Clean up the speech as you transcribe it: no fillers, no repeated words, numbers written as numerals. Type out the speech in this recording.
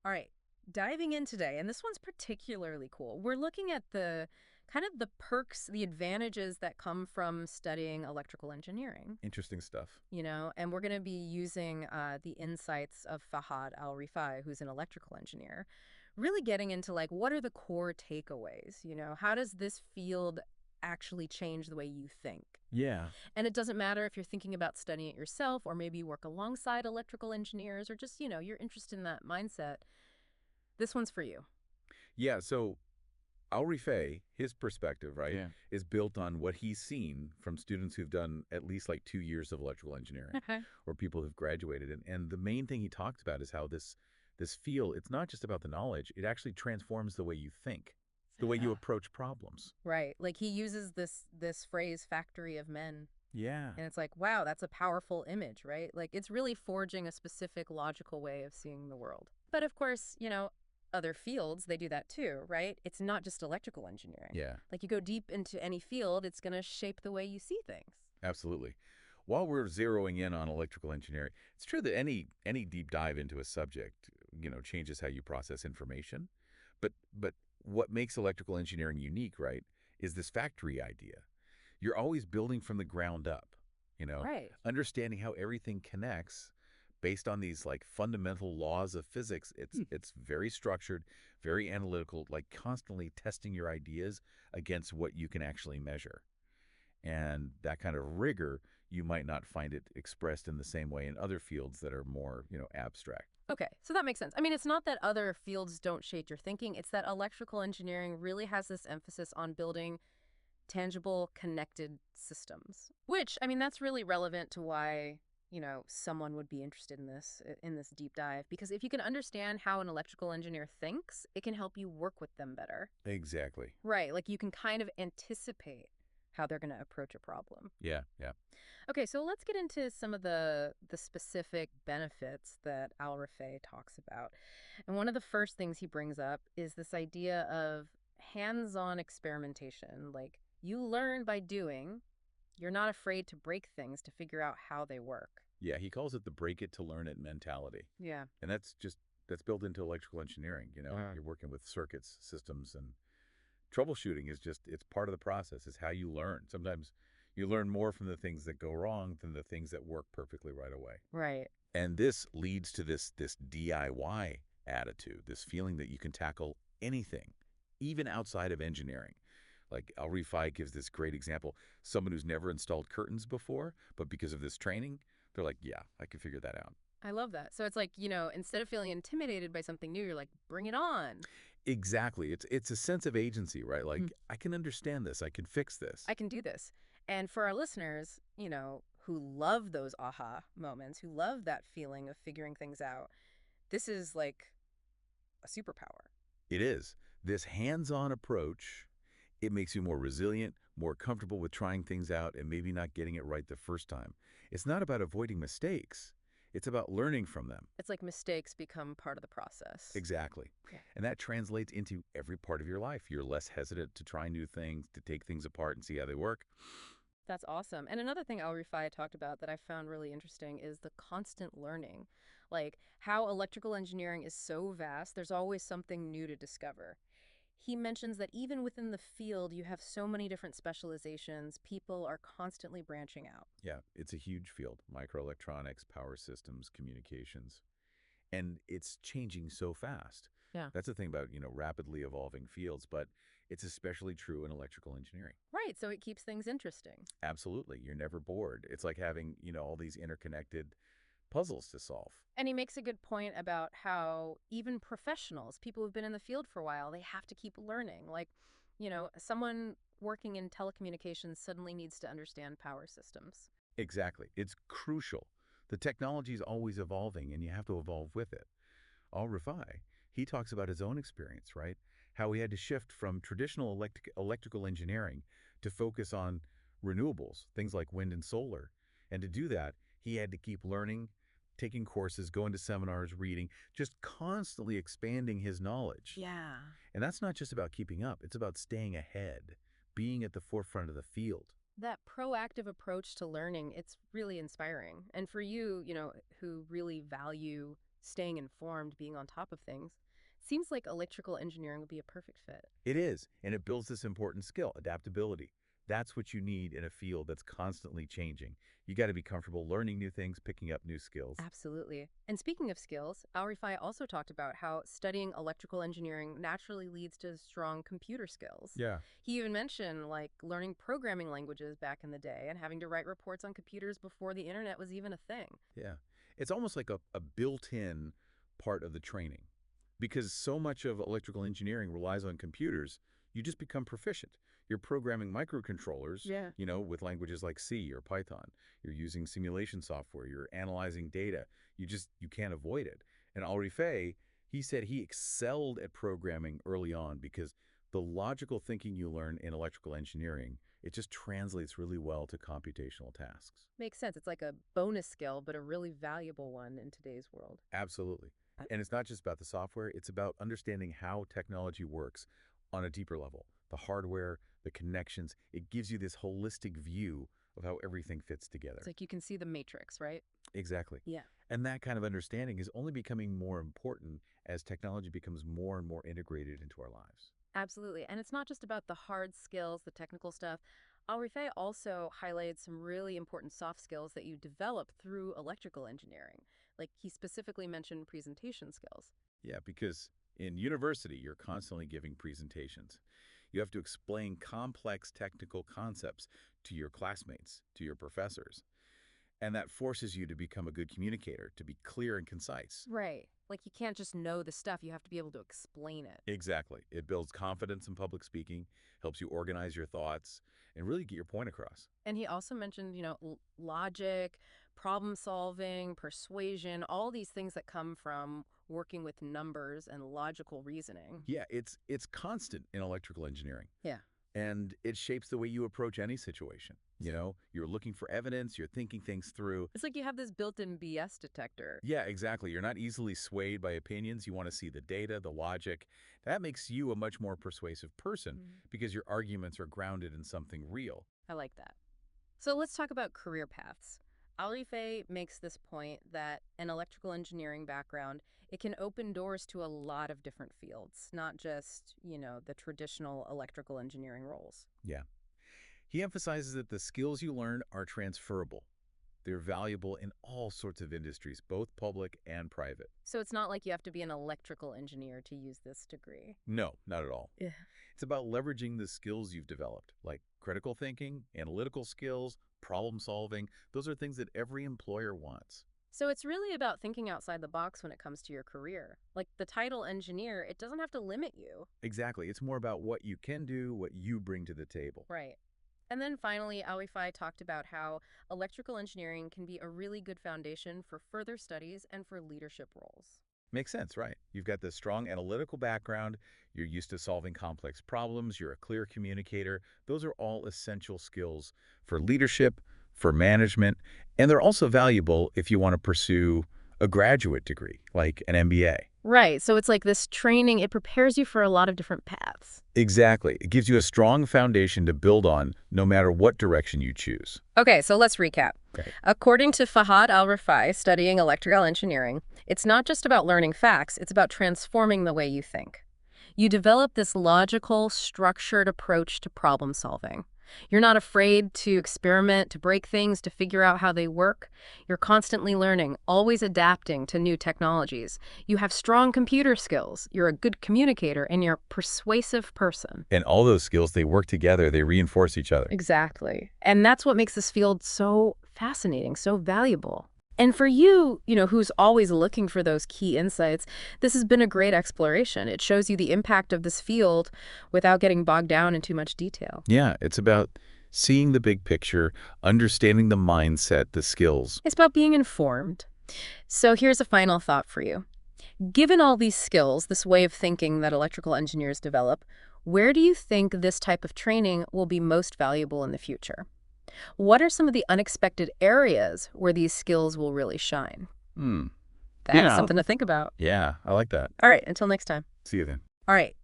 All right, diving in today, and this one's particularly cool. We're looking at the kind of the perks, the advantages that come from studying electrical engineering, Interesting stuff. and we're going to be using the insights of Fahad Al-Rifai, who's an electrical engineer, really getting into like what are the core takeaways, how does this field actually change the way you think? Yeah. And it doesn't matter if you're thinking about studying it yourself or maybe you work alongside electrical engineers or just, you're interested in that mindset. This one's for you. Yeah, so Al Rifai, his perspective, right, Yeah. is built on what he's seen from students who've done at least like 2 years of electrical engineering Okay. or people who've graduated. And the main thing he talked about is how this field, it's not just about the knowledge, it actually transforms the way you think, the way you Yeah. approach problems. Right. Like he uses this phrase factory of men. Yeah. And it's like, wow, that's a powerful image, right? Like it's really forging a specific logical way of seeing the world. But of course, other fields, they do that too, right? It's not just electrical engineering. Yeah, Like you go deep into any field, it's going to shape the way you see things. absolutely. While we're zeroing in on electrical engineering, it's true that any deep dive into a subject, changes how you process information. But what makes electrical engineering unique, right, is this factory idea. You're always building from the ground up, Right. understanding how everything connects based on these like fundamental laws of physics. It's very structured, very analytical, like constantly testing your ideas against what you can actually measure. And that kind of rigor, you might not find it expressed in the same way in other fields that are more, abstract. Okay, so that makes sense. I mean, it's not that other fields don't shape your thinking, it's that electrical engineering really has this emphasis on building tangible, connected systems. Which, I mean, that's really relevant to why, someone would be interested in this deep dive. Because if you can understand how an electrical engineer thinks, it can help you work with them better. Exactly. Right, like you can kind of anticipate how they're going to approach a problem. Yeah, yeah. Okay, so let's get into some of the specific benefits that Al Rifai talks about. And one of the first things he brings up is this idea of hands-on experimentation. Like you learn by doing, you're not afraid to break things to figure out how they work. Yeah, he calls it the break it to learn it mentality. Yeah. And that's built into electrical engineering, Uh, You're working with circuits, systems, and troubleshooting is just it's part of the process. It's how you learn. Sometimes you learn more from the things that go wrong than the things that work perfectly right away. Right. And this leads to this DIY attitude, this feeling that you can tackle anything, even outside of engineering. Like Al Rifai gives this great example. Someone who's never installed curtains before, but because of this training, they're like, yeah, I can figure that out. I love that. So it's like, instead of feeling intimidated by something new, you're like, bring it on. Exactly. It's a sense of agency, right? Like, I can understand this. I can fix this. I can do this. And for our listeners, who love those aha moments, who love that feeling of figuring things out, this is like a superpower. It is. This hands-on approach, it makes you more resilient, more comfortable with trying things out and maybe not getting it right the first time. It's not about avoiding mistakes. It's about learning from them. It's like mistakes become part of the process. Exactly. Yeah. And that translates into every part of your life. You're less hesitant to try new things, to take things apart and see how they work. That's awesome. And another thing Al Rifai talked about that I found really interesting is the constant learning. Like how electrical engineering is so vast, there's always something new to discover. He mentions that even within the field, you have so many different specializations. People are constantly branching out. Yeah, it's a huge field. Microelectronics, power systems, communications. And it's changing so fast. Yeah. That's the thing about, rapidly evolving fields, but it's especially true in electrical engineering. Right. So it keeps things interesting. Absolutely. You're never bored. It's like having, all these interconnected puzzles to solve. And he makes a good point about how even professionals, people who've been in the field for a while, they have to keep learning. Like, someone working in telecommunications suddenly needs to understand power systems. Exactly. It's crucial. The technology is always evolving and you have to evolve with it. Al Rifai, he talks about his own experience, right? How he had to shift from traditional electrical engineering to focus on renewables, things like wind and solar. And to do that, he had to keep learning, taking courses, going to seminars, reading, just constantly expanding his knowledge. Yeah. And that's not just about keeping up. It's about staying ahead, being at the forefront of the field. That proactive approach to learning, it's really inspiring. And for you, who really value staying informed, being on top of things. Seems like electrical engineering would be a perfect fit. It is, and it builds this important skill, adaptability. That's what you need in a field that's constantly changing. You got to be comfortable learning new things, picking up new skills. Absolutely. And speaking of skills, Al-Rifai also talked about how studying electrical engineering naturally leads to strong computer skills. Yeah. He even mentioned like learning programming languages back in the day and having to write reports on computers before the internet was even a thing. Yeah. It's almost like a built-in part of the training. Because so much of electrical engineering relies on computers, you just become proficient. You're programming microcontrollers, Yeah. with languages like C or Python. You're using simulation software. You're analyzing data. You can't avoid it. And Henri Fay, he said he excelled at programming early on because the logical thinking you learn in electrical engineering, it just translates really well to computational tasks. Makes sense. It's like a bonus skill, but a really valuable one in today's world. Absolutely. And it's not just about the software, it's about understanding how technology works on a deeper level. The hardware, the connections, it gives you this holistic view of how everything fits together. It's like you can see the matrix, right? Exactly. Yeah. And that kind of understanding is only becoming more important as technology becomes more and more integrated into our lives. Absolutely. And it's not just about the hard skills, the technical stuff. Al-Rifai also highlighted some really important soft skills that you develop through electrical engineering. Like he specifically mentioned presentation skills. Yeah, because in university, you're constantly giving presentations. You have to explain complex technical concepts to your classmates, to your professors. And that forces you to become a good communicator, to be clear and concise. Right. Like you can't just know the stuff, you have to be able to explain it. Exactly. It builds confidence in public speaking, helps you organize your thoughts, and really get your point across. And he also mentioned, logic, problem solving, persuasion, all these things that come from working with numbers and logical reasoning. Yeah, it's constant in electrical engineering. Yeah. And it shapes the way you approach any situation. You're looking for evidence, you're thinking things through. It's like you have this built-in BS detector. Yeah, exactly. You're not easily swayed by opinions. You want to see the data, the logic. That makes you a much more persuasive person because your arguments are grounded in something real. I like that. So let's talk about career paths. Al-Rifai makes this point that an electrical engineering background, it can open doors to a lot of different fields, not just, the traditional electrical engineering roles. Yeah. He emphasizes that the skills you learn are transferable. They're valuable in all sorts of industries, both public and private. So it's not like you have to be an electrical engineer to use this degree. No, not at all. Yeah. It's about leveraging the skills you've developed, like critical thinking, analytical skills, problem solving. Those are things that every employer wants. So it's really about thinking outside the box when it comes to your career. Like the title engineer, it doesn't have to limit you. Exactly. It's more about what you can do, what you bring to the table. Right. And then finally, Al-Rifai talked about how electrical engineering can be a really good foundation for further studies and for leadership roles. Makes sense, right? You've got this strong analytical background, you're used to solving complex problems, you're a clear communicator. Those are all essential skills for leadership, for management, and they're also valuable if you want to pursue a graduate degree, like an MBA. Right. So it's like this training, it prepares you for a lot of different paths. Exactly. It gives you a strong foundation to build on no matter what direction you choose. Okay, so let's recap. Okay. According to Fahad Al-Rifai, studying electrical engineering, it's not just about learning facts, it's about transforming the way you think. You develop this logical, structured approach to problem solving. You're not afraid to experiment, to break things, to figure out how they work. You're constantly learning, always adapting to new technologies. You have strong computer skills. You're a good communicator, and you're a persuasive person. And all those skills, they work together, they reinforce each other. Exactly. And that's what makes this field so fascinating, so valuable. And for you, who's always looking for those key insights, this has been a great exploration. It shows you the impact of this field without getting bogged down in too much detail. Yeah, it's about seeing the big picture, understanding the mindset, the skills. It's about being informed. So here's a final thought for you. Given all these skills, this way of thinking that electrical engineers develop, where do you think this type of training will be most valuable in the future? What are some of the unexpected areas where these skills will really shine? That's something to think about. Yeah, I like that. All right, until next time. See you then. All right.